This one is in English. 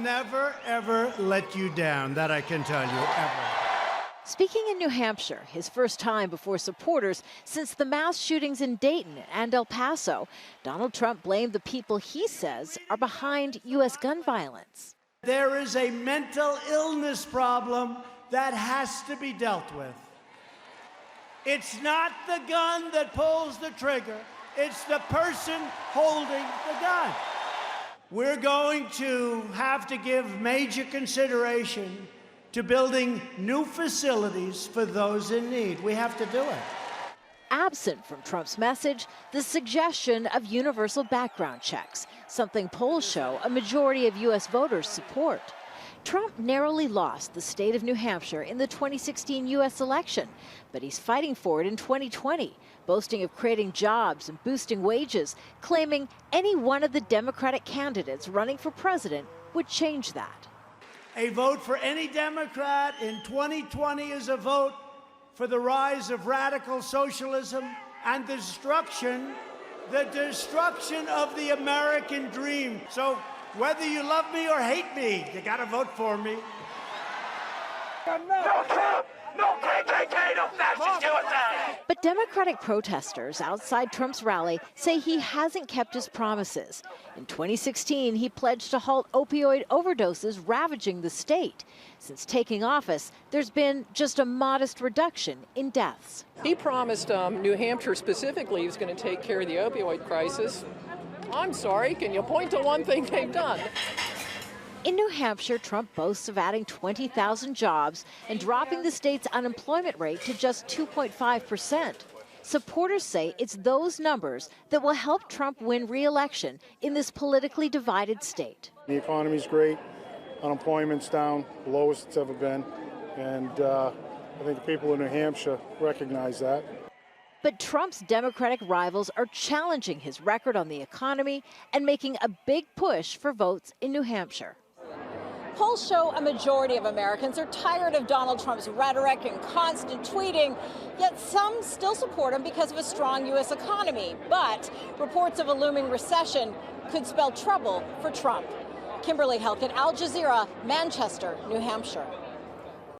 never, ever let you down. That I can tell you, ever. Speaking in New Hampshire, his first time before supporters since the mass shootings in Dayton and El Paso, Donald Trump blamed the people he says are behind U.S. gun violence. There is a mental illness problem that has to be dealt with. It's not the gun that pulls the trigger. It's the person holding the gun. We're going to have to give major consideration to building new facilities for those in need. We have to do it. Absent from Trump's message, the suggestion of universal background checks, something polls show a majority of U.S. voters support. Trump narrowly lost the state of New Hampshire in the 2016 U.S. election, but he's fighting for it in 2020, boasting of creating jobs and boosting wages, claiming any one of the Democratic candidates running for president would change that. A vote for any Democrat in 2020 is a vote for the rise of radical socialism and the destruction of the American dream. So whether you love me or hate me, you gotta vote for me. No Trump! No KKK! No fascist USA! But Democratic protesters outside Trump's rally say he hasn't kept his promises. In 2016, he pledged to halt opioid overdoses ravaging the state. Since taking office, there's been just a modest reduction in deaths. He promised New Hampshire specifically he was going to take care of the opioid crisis. I'm sorry, can you point to one thing they've done? In New Hampshire, Trump boasts of adding 20,000 jobs and dropping the state's unemployment rate to just 2.5%. Supporters say it's those numbers that will help Trump win re-election in this politically divided state. The economy's great, unemployment's down, the lowest it's ever been, and I think the people in New Hampshire recognize that. But Trump's Democratic rivals are challenging his record on the economy and making a big push for votes in New Hampshire. Polls show a majority of Americans are tired of Donald Trump's rhetoric and constant tweeting, yet some still support him because of a strong U.S. economy. But reports of a looming recession could spell trouble for Trump. Kimberly, Halkett, Al Jazeera, Manchester, New Hampshire.